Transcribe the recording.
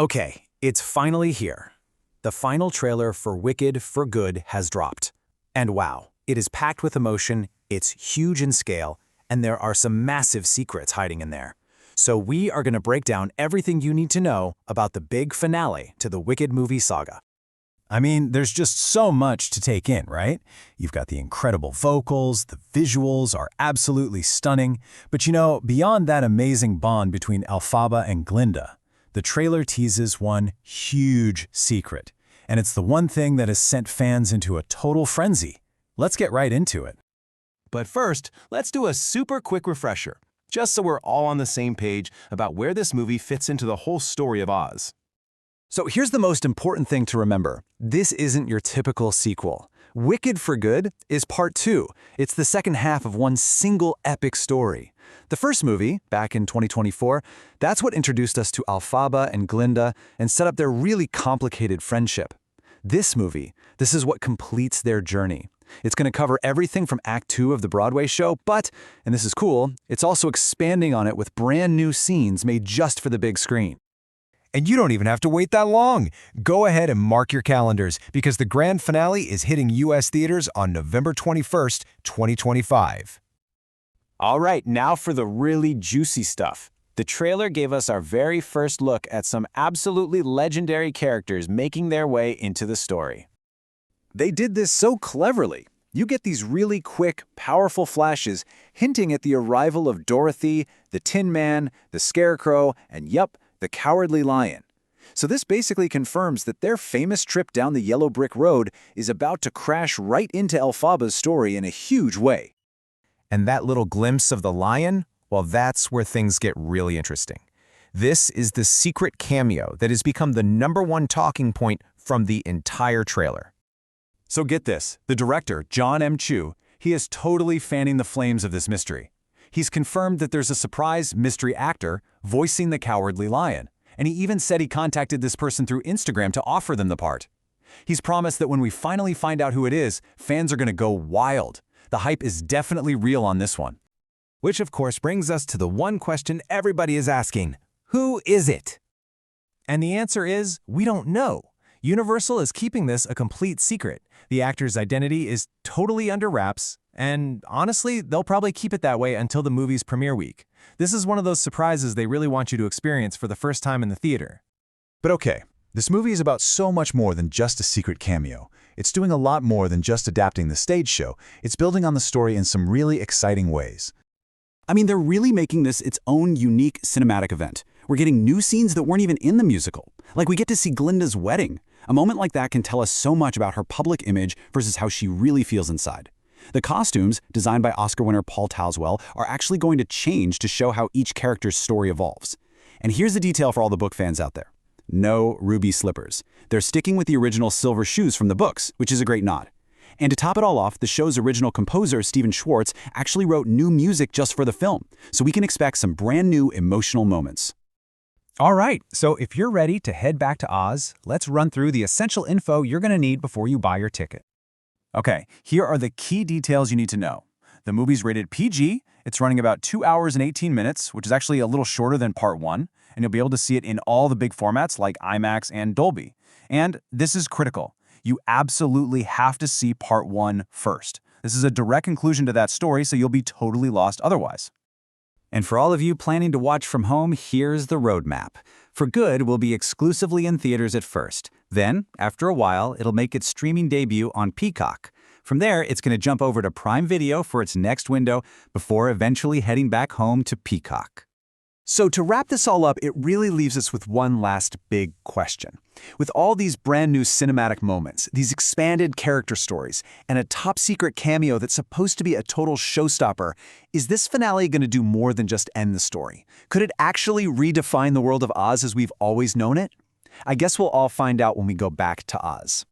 Okay, it's finally here. The final trailer for Wicked for Good has dropped. And wow, it is packed with emotion, it's huge in scale, and there are some massive secrets hiding in there. So we are going to break down everything you need to know about the big finale to the Wicked movie saga. I mean, there's just so much to take in, right? You've got the incredible vocals, the visuals are absolutely stunning, but beyond that amazing bond between Elphaba and Glinda, the trailer teases one huge secret, and it's the one thing that has sent fans into a total frenzy. Let's get right into it. But first, let's do a super quick refresher, just so we're all on the same page about where this movie fits into the whole story of Oz. So here's the most important thing to remember. This isn't your typical sequel. Wicked for Good is part 2. It's the second half of one single epic story. The first movie, back in 2024, that's what introduced us to Elphaba and Glinda and set up their really complicated friendship. This movie, this is what completes their journey. It's going to cover everything from Act 2 of the Broadway show, but, and this is cool, it's also expanding on it with brand new scenes made just for the big screen. And you don't even have to wait that long. Go ahead and mark your calendars because the grand finale is hitting U.S. theaters on November 21st, 2025. All right, now for the really juicy stuff. The trailer gave us our very first look at some absolutely legendary characters making their way into the story. They did this so cleverly. You get these really quick, powerful flashes hinting at the arrival of Dorothy, the Tin Man, the Scarecrow, and yup, the Cowardly Lion. So this basically confirms that their famous trip down the yellow brick road is about to crash right into Elphaba's story in a huge way. And that little glimpse of the lion, well, that's where things get really interesting. This is the secret cameo that has become the #1 talking point from the entire trailer. So get this, the director, Jon M, he is totally fanning the flames of this mystery. He's confirmed that there's a surprise mystery actor voicing the Cowardly Lion, and he even said he contacted this person through Instagram to offer them the part. He's promised that when we finally find out who it is, fans are going to go wild. The hype is definitely real on this one. Which of course brings us to the one question everybody is asking. Who is it? And the answer is, we don't know. Universal is keeping this a complete secret. The actor's identity is totally under wraps, and honestly, they'll probably keep it that way until the movie's premiere week. This is one of those surprises they really want you to experience for the first time in the theater. But okay, this movie is about so much more than just a secret cameo. It's doing a lot more than just adapting the stage show. It's building on the story in some really exciting ways. I mean, they're really making this its own unique cinematic event. We're getting new scenes that weren't even in the musical. Like we get to see Glinda's wedding. A moment like that can tell us so much about her public image versus how she really feels inside. The costumes, designed by Oscar winner Paul Tazewell, are actually going to change to show how each character's story evolves. And here's the detail for all the book fans out there. No ruby slippers. They're sticking with the original silver shoes from the books, which is a great nod. And to top it all off, the show's original composer, Stephen Schwartz, actually wrote new music just for the film, so we can expect some brand new emotional moments. All right, so if you're ready to head back to Oz, let's run through the essential info you're going to need before you buy your ticket. Okay, here are the key details you need to know. The movie's rated PG, it's running about 2 hours and 18 minutes, which is actually a little shorter than part 1, and you'll be able to see it in all the big formats like IMAX and Dolby. And this is critical. You absolutely have to see part 1 first. This is a direct conclusion to that story, so you'll be totally lost otherwise. And for all of you planning to watch from home, here's the roadmap. For Good will be exclusively in theaters at first. Then, after a while, it'll make its streaming debut on Peacock. From there, it's going to jump over to Prime Video for its next window before eventually heading back home to Peacock. So to wrap this all up, it really leaves us with one last big question. With all these brand new cinematic moments, these expanded character stories, and a top-secret cameo that's supposed to be a total showstopper, is this finale going to do more than just end the story? Could it actually redefine the world of Oz as we've always known it? I guess we'll all find out when we go back to Oz.